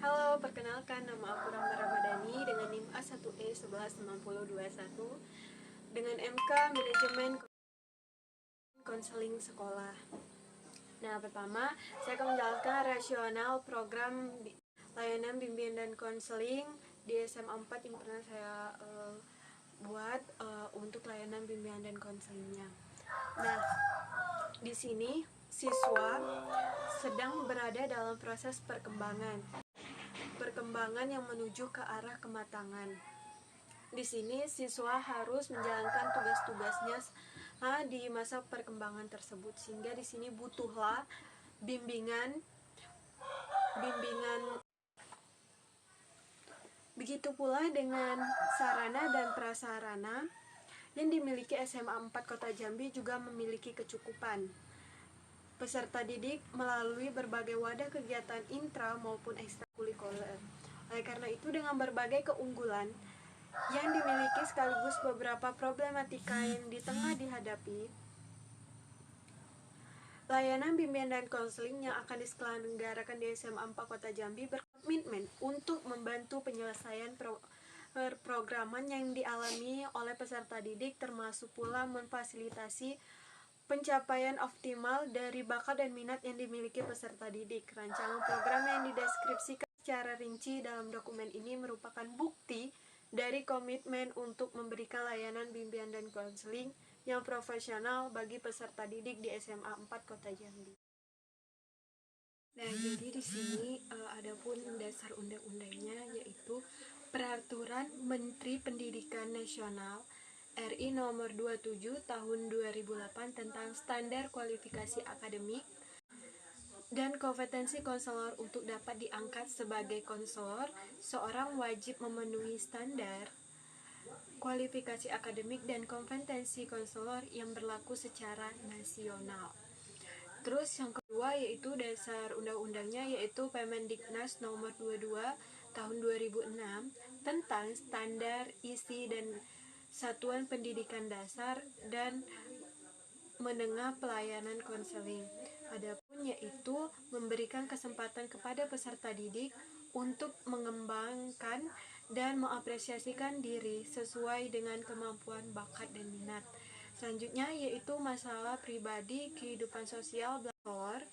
Halo, perkenalkan nama aku Rahma Ramadhani dengan NIM A1E116021 dengan MK Manajemen Konseling Sekolah. Nah, pertama saya akan menjelaskan rasional program layanan bimbingan dan konseling di SMA 4 yang pernah saya buat untuk layanan bimbingan dan konselingnya. Nah, di sini siswa sedang berada dalam proses perkembangan yang menuju ke arah kematangan. Di sini siswa harus menjalankan tugas-tugasnya di masa perkembangan tersebut, sehingga di sini butuhlah bimbingan. Begitu pula dengan sarana dan prasarana yang dimiliki SMA 4 Kota Jambi juga memiliki kecukupan. Peserta didik melalui berbagai wadah kegiatan intra maupun ekstrakurikuler. Oleh karena itu, dengan berbagai keunggulan yang dimiliki sekaligus beberapa problematika yang di tengah dihadapi, layanan bimbingan dan konseling yang akan diselenggarakan di SMA 4 Kota Jambi berkomitmen untuk membantu penyelesaian programan yang dialami oleh peserta didik, termasuk pula memfasilitasi pencapaian optimal dari bakat dan minat yang dimiliki peserta didik. Rancangan program yang dideskripsikan secara rinci dalam dokumen ini merupakan bukti dari komitmen untuk memberikan layanan bimbingan dan konseling yang profesional bagi peserta didik di SMA 4 Kota Jambi. Nah, jadi di sini adapun dasar undang-undangnya yaitu Peraturan Menteri Pendidikan Nasional RI nomor 27 tahun 2008 tentang standar kualifikasi akademik dan kompetensi konselor. Untuk dapat diangkat sebagai konselor, seorang wajib memenuhi standar kualifikasi akademik dan kompetensi konselor yang berlaku secara nasional. Terus yang kedua yaitu dasar undang-undangnya yaitu Permendiknas nomor 22 tahun 2006 tentang standar isi dan satuan pendidikan dasar dan menengah pelayanan konseling. Adapun yaitu memberikan kesempatan kepada peserta didik untuk mengembangkan dan mengapresiasikan diri sesuai dengan kemampuan, bakat, dan minat. Selanjutnya yaitu masalah pribadi, kehidupan sosial, belajar.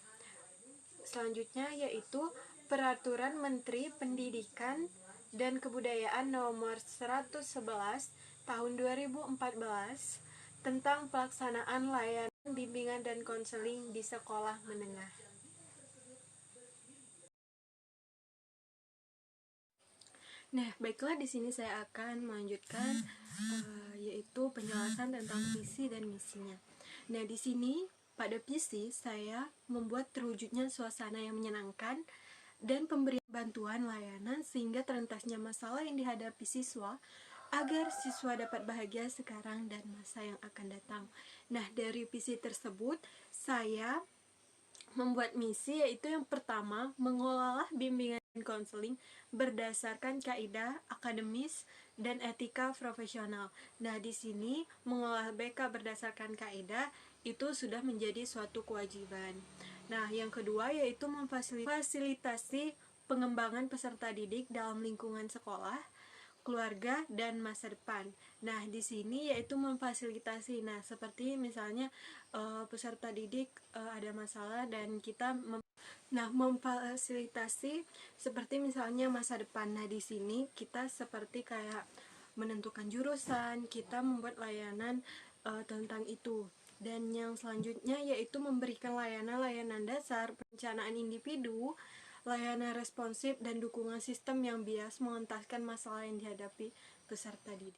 Selanjutnya yaitu Peraturan Menteri Pendidikan dan Kebudayaan nomor 111 tahun 2014 tentang pelaksanaan layanan bimbingan dan konseling di sekolah menengah. Nah, baiklah, di sini saya akan melanjutkan yaitu penjelasan tentang visi dan misinya. Nah, di sini pada visi saya membuat terwujudnya suasana yang menyenangkan dan pemberian bantuan layanan sehingga terentasnya masalah yang dihadapi siswa agar siswa dapat bahagia sekarang dan masa yang akan datang. Nah, dari visi tersebut saya membuat misi, yaitu yang pertama, mengelola bimbingan dan konseling berdasarkan kaidah akademis dan etika profesional. Nah, di sini mengelola BK berdasarkan kaidah itu sudah menjadi suatu kewajiban. Nah, yang kedua yaitu memfasilitasi pengembangan peserta didik dalam lingkungan sekolah, keluarga, dan masa depan. Nah, di sini yaitu memfasilitasi. Nah, seperti misalnya peserta didik ada masalah dan kita memfasilitasi seperti misalnya masa depan. Nah, di sini kita seperti kayak menentukan jurusan, kita membuat layanan tentang itu. Dan yang selanjutnya yaitu memberikan layanan dasar, perencanaan individu, layanan responsif, dan dukungan sistem yang bias mengentaskan masalah yang dihadapi peserta didik.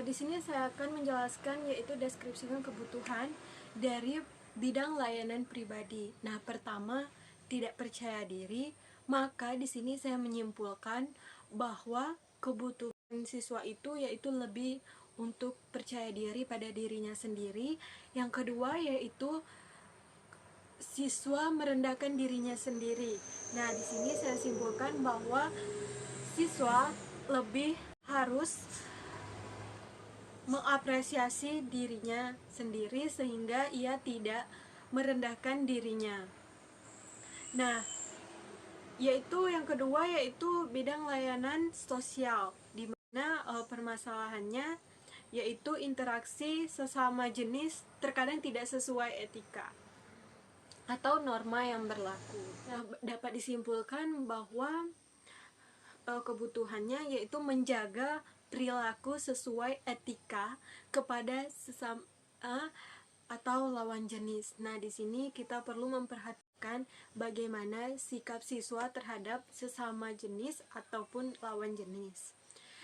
Di sini saya akan menjelaskan yaitu deskripsikan kebutuhan dari bidang layanan pribadi. Nah, pertama, tidak percaya diri, maka di sini saya menyimpulkan bahwa kebutuhan siswa itu yaitu lebih untuk percaya diri pada dirinya sendiri. Yang kedua yaitu siswa merendahkan dirinya sendiri. Nah, di sini saya simpulkan bahwa siswa lebih harus mengapresiasi dirinya sendiri sehingga ia tidak merendahkan dirinya. Nah, yaitu yang kedua yaitu bidang layanan sosial, di mana permasalahannya yaitu interaksi sesama jenis terkadang tidak sesuai etika atau norma yang berlaku. Nah, dapat disimpulkan bahwa kebutuhannya yaitu menjaga perilaku sesuai etika kepada sesama atau lawan jenis. Nah, di sini kita perlu memperhatikan bagaimana sikap siswa terhadap sesama jenis ataupun lawan jenis.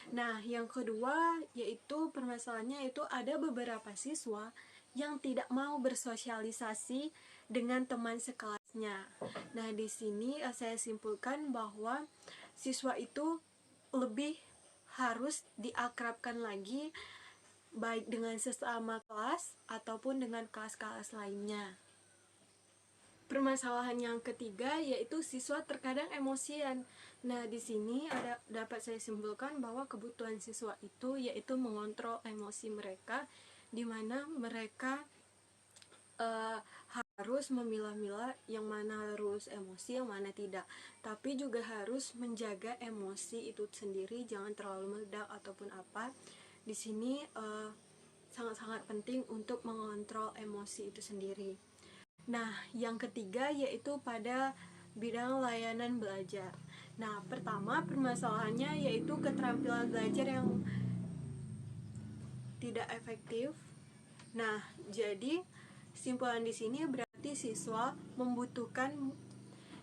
Nah, yang kedua yaitu permasalahannya yaitu ada beberapa siswa yang tidak mau bersosialisasi dengan teman sekelasnya. Nah, di sini saya simpulkan bahwa siswa itu lebih harus diakrabkan lagi baik dengan sesama kelas ataupun dengan kelas-kelas lainnya. Permasalahan yang ketiga yaitu siswa terkadang emosian. Nah, di sini dapat saya simpulkan bahwa kebutuhan siswa itu yaitu mengontrol emosi mereka, di mana mereka harus memilah-milah yang mana harus emosi, yang mana tidak. Tapi juga harus menjaga emosi itu sendiri, jangan terlalu meledak ataupun apa. Di sini sangat-sangat penting untuk mengontrol emosi itu sendiri. Nah, yang ketiga yaitu pada bidang layanan belajar. Nah, pertama permasalahannya yaitu keterampilan belajar yang tidak efektif. Nah, jadi simpulan di sini berarti siswa membutuhkan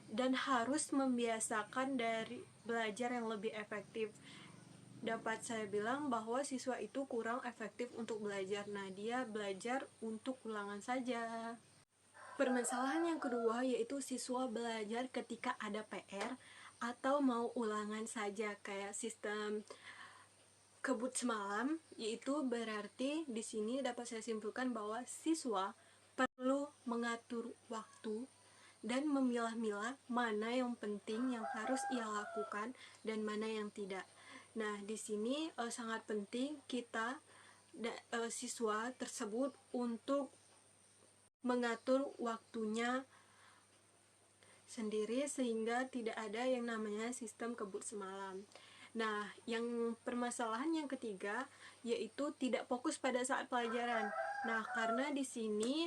dan harus membiasakan dari belajar yang lebih efektif. Dapat saya bilang bahwa siswa itu kurang efektif untuk belajar. Nah, dia belajar untuk ulangan saja. Permasalahan yang kedua yaitu siswa belajar ketika ada PR atau mau ulangan saja, kayak sistem kebut semalam, yaitu berarti di sini dapat saya simpulkan bahwa siswa perlu mengatur waktu dan memilah-milah mana yang penting yang harus ia lakukan dan mana yang tidak. Nah, di sini sangat penting kita siswa tersebut untuk mengatur waktunya sendiri sehingga tidak ada yang namanya sistem kebut semalam. Nah, yang permasalahan yang ketiga yaitu tidak fokus pada saat pelajaran. Nah, karena di sini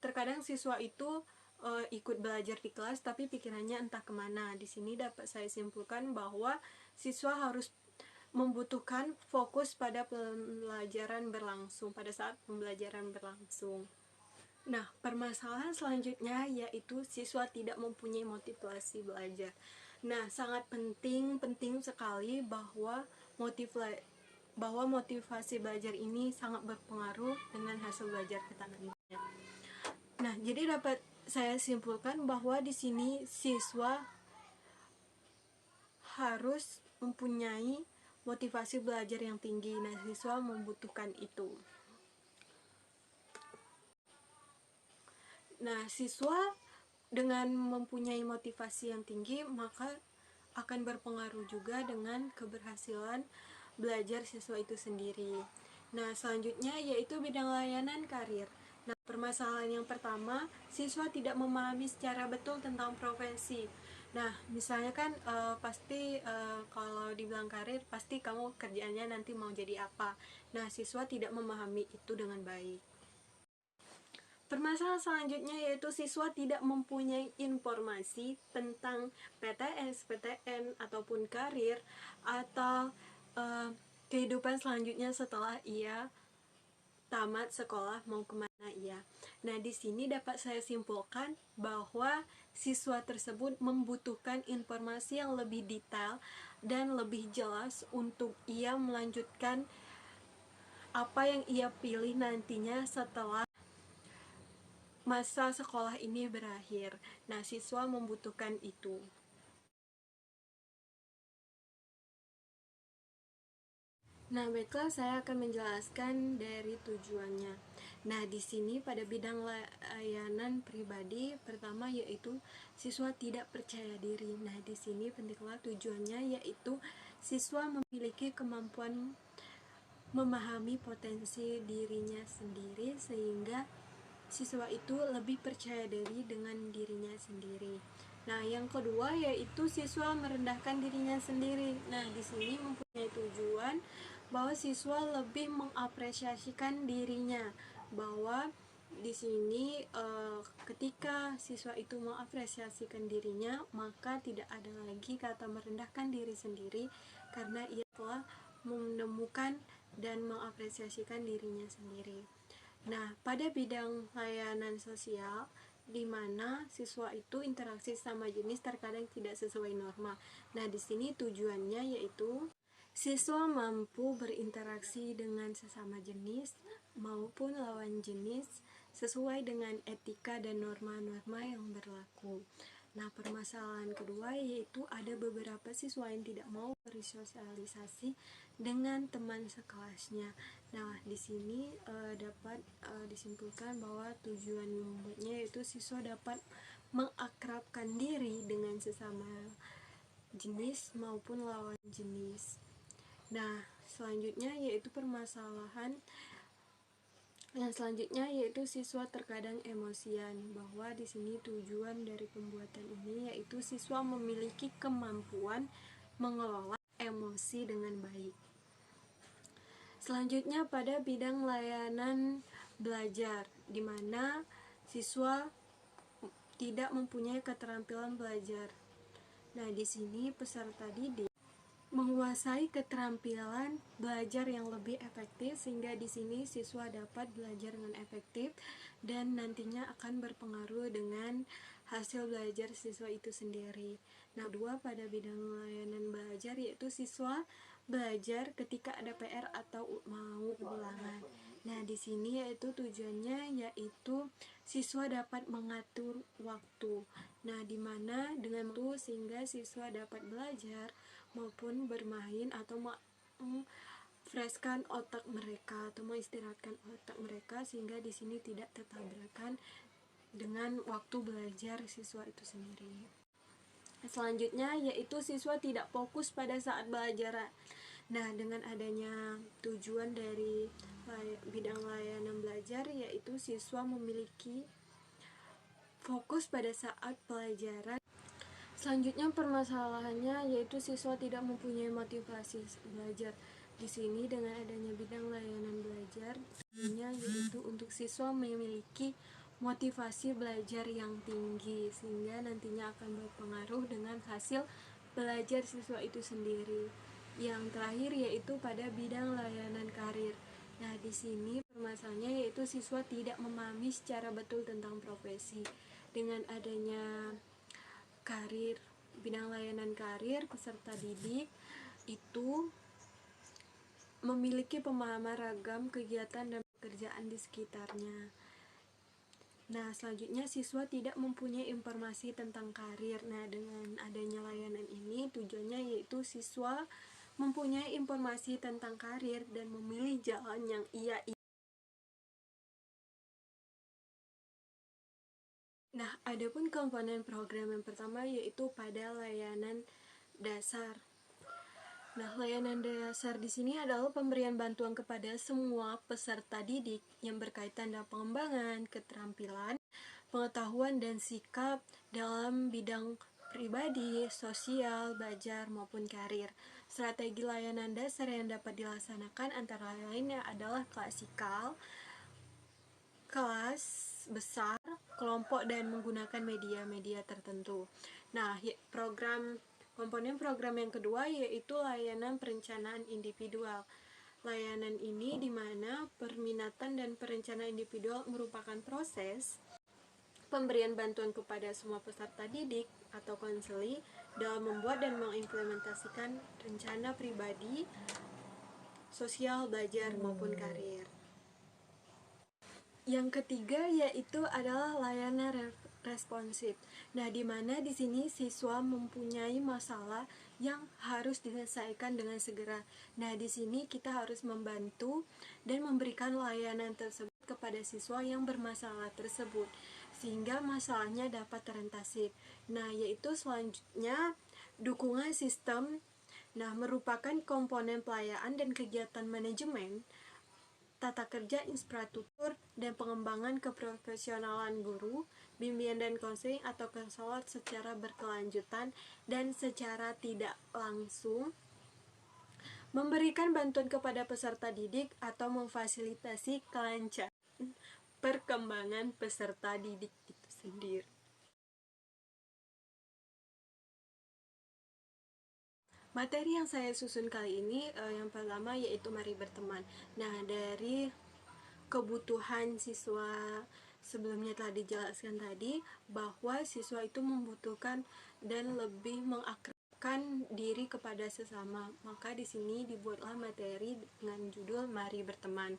terkadang siswa itu ikut belajar di kelas tapi pikirannya entah kemana. Di sini dapat saya simpulkan bahwa siswa harus membutuhkan fokus pada pembelajaran berlangsung, pada saat pembelajaran berlangsung. Nah, permasalahan selanjutnya yaitu siswa tidak mempunyai motivasi belajar. Nah, sangat penting sekali bahwa motivasi belajar ini sangat berpengaruh dengan hasil belajar kita nantinya. Nah, jadi dapat saya simpulkan bahwa di sini siswa harus mempunyai motivasi belajar yang tinggi. Nah, siswa membutuhkan itu. Nah, siswa dengan mempunyai motivasi yang tinggi maka akan berpengaruh juga dengan keberhasilan belajar siswa itu sendiri. Nah, selanjutnya yaitu bidang layanan karir. Nah, permasalahan yang pertama, siswa tidak memahami secara betul tentang profesi. Nah, misalnya kan pasti kalau dibilang karir, pasti kamu kerjaannya nanti mau jadi apa. Nah, siswa tidak memahami itu dengan baik. Permasalahan selanjutnya yaitu siswa tidak mempunyai informasi tentang PTS, PTN, ataupun karir, atau kehidupan selanjutnya setelah ia tamat sekolah mau kemana ia. Nah, di sini dapat saya simpulkan bahwa siswa tersebut membutuhkan informasi yang lebih detail dan lebih jelas untuk ia melanjutkan apa yang ia pilih nantinya setelah masa sekolah ini berakhir. Nah, siswa membutuhkan itu. Nah, baiklah, saya akan menjelaskan dari tujuannya. Nah, di sini pada bidang layanan pribadi pertama yaitu siswa tidak percaya diri. Nah, di sini pentinglah tujuannya yaitu siswa memiliki kemampuan memahami potensi dirinya sendiri sehingga siswa itu lebih percaya diri dengan dirinya sendiri. Nah, yang kedua yaitu siswa merendahkan dirinya sendiri. Nah, di sini mempunyai tujuan bahwa siswa lebih mengapresiasikan dirinya, bahwa di sini ketika siswa itu mengapresiasikan dirinya, maka tidak ada lagi kata merendahkan diri sendiri, karena ia telah menemukan dan mengapresiasikan dirinya sendiri. Nah, pada bidang layanan sosial, di mana siswa itu interaksi sama jenis terkadang tidak sesuai norma. Nah, di sini tujuannya yaitu siswa mampu berinteraksi dengan sesama jenis maupun lawan jenis sesuai dengan etika dan norma-norma yang berlaku. Nah, permasalahan kedua yaitu ada beberapa siswa yang tidak mau bersosialisasi dengan teman sekelasnya. Nah, di sini dapat disimpulkan bahwa tujuan membuatnya yaitu siswa dapat mengakrabkan diri dengan sesama jenis maupun lawan jenis. Nah, selanjutnya yaitu permasalahan yang selanjutnya yaitu siswa terkadang emosian, bahwa di sini tujuan dari pembuatan ini yaitu siswa memiliki kemampuan mengelola emosi dengan baik. Selanjutnya pada bidang layanan belajar, di mana siswa tidak mempunyai keterampilan belajar. Nah, di sini peserta didik menguasai keterampilan belajar yang lebih efektif, sehingga di sini siswa dapat belajar dengan efektif dan nantinya akan berpengaruh dengan hasil belajar siswa itu sendiri. Nah, kedua pada bidang layanan belajar yaitu siswa belajar ketika ada PR atau mau ulangan. Nah, di sini yaitu tujuannya yaitu siswa dapat mengatur waktu. Nah, di mana dengan itu sehingga siswa dapat belajar maupun bermain atau freshkan otak mereka atau mengistirahatkan otak mereka, sehingga di sini tidak tertabrakan dengan waktu belajar siswa itu sendiri. Selanjutnya yaitu siswa tidak fokus pada saat belajar. Nah, dengan adanya tujuan dari bidang layanan belajar yaitu siswa memiliki fokus pada saat pelajaran. Selanjutnya permasalahannya yaitu siswa tidak mempunyai motivasi belajar. Di sini dengan adanya bidang layanan belajar, yaitu untuk siswa memiliki motivasi belajar yang tinggi, sehingga nantinya akan berpengaruh dengan hasil belajar siswa itu sendiri. Yang terakhir yaitu pada bidang layanan karir. Nah, di sini permasalahannya yaitu siswa tidak memahami secara betul tentang profesi. Dengan adanya karir, bidang layanan karir, peserta didik itu memiliki pemahaman ragam kegiatan dan pekerjaan di sekitarnya. Nah, selanjutnya siswa tidak mempunyai informasi tentang karir. Nah, dengan adanya layanan ini tujuannya yaitu siswa mempunyai informasi tentang karir dan memilih jalan yang ia ingin. Nah, adapun komponen program yang pertama yaitu pada layanan dasar. Nah, layanan dasar di sini adalah pemberian bantuan kepada semua peserta didik yang berkaitan dengan pengembangan keterampilan, pengetahuan dan sikap dalam bidang pribadi, sosial, belajar maupun karir. Strategi layanan dasar yang dapat dilaksanakan antara lainnya adalah klasikal, kelas besar, kelompok, dan menggunakan media-media tertentu. Nah, komponen program yang kedua yaitu layanan perencanaan individual. Layanan ini di mana perminatan dan perencanaan individual merupakan proses pemberian bantuan kepada semua peserta didik atau konseli dalam membuat dan mengimplementasikan rencana pribadi, sosial, belajar maupun karir. Yang ketiga yaitu adalah layanan responsif. Nah, di mana di sini siswa mempunyai masalah yang harus diselesaikan dengan segera. Nah, di sini kita harus membantu dan memberikan layanan tersebut kepada siswa yang bermasalah tersebut, sehingga masalahnya dapat teratasi. Nah, yaitu selanjutnya dukungan sistem. Nah, merupakan komponen pelayanan dan kegiatan manajemen tata kerja infrastruktur dan pengembangan keprofesionalan guru, bimbingan dan konseling atau konselor secara berkelanjutan dan secara tidak langsung, memberikan bantuan kepada peserta didik atau memfasilitasi kelancaran perkembangan peserta didik itu sendiri. Materi yang saya susun kali ini yang pertama yaitu mari berteman. Nah, dari kebutuhan siswa sebelumnya telah dijelaskan tadi bahwa siswa itu membutuhkan dan lebih mengakrabkan diri kepada sesama. Maka di sini dibuatlah materi dengan judul Mari Berteman.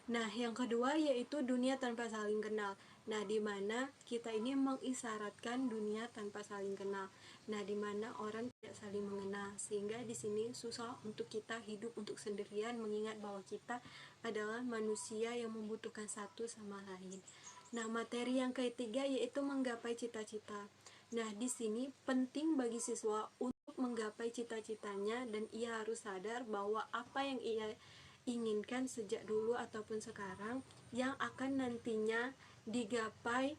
Nah, yang kedua yaitu dunia tanpa saling kenal. Nah, di mana kita ini mengisyaratkan dunia tanpa saling kenal. Nah, di mana orang tidak saling mengenal, sehingga di sini susah untuk kita hidup untuk sendirian, mengingat bahwa kita adalah manusia yang membutuhkan satu sama lain. Nah, materi yang ketiga yaitu menggapai cita-cita. Nah, di sini penting bagi siswa untuk menggapai cita-citanya dan ia harus sadar bahwa apa yang ia inginkan sejak dulu ataupun sekarang yang akan nantinya digapai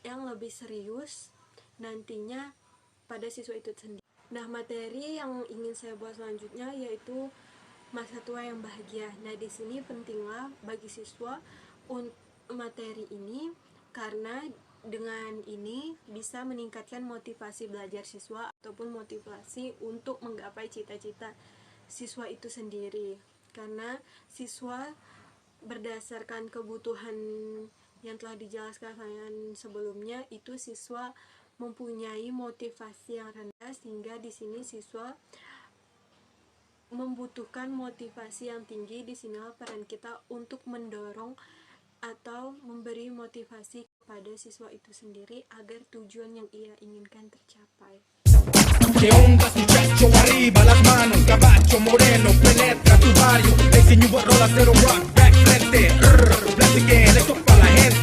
yang lebih serius nantinya pada siswa itu sendiri. Nah, materi yang ingin saya buat selanjutnya yaitu masa tua yang bahagia. Nah, di sini pentinglah bagi siswa untuk materi ini karena dengan ini bisa meningkatkan motivasi belajar siswa ataupun motivasi untuk menggapai cita-cita siswa itu sendiri. Karena siswa berdasarkan kebutuhan yang telah dijelaskan sebelumnya itu siswa mempunyai motivasi yang rendah, sehingga di sini siswa membutuhkan motivasi yang tinggi. Di sinilah peran kita untuk mendorong atau memberi motivasi kepada siswa itu sendiri agar tujuan yang ia inginkan tercapai. ¿Qué onda muchacho? Arriba las manos, caballo moreno, penetra tu barrio. Enseño rolas, cero rock, back frente, black again, esto pa' la gente.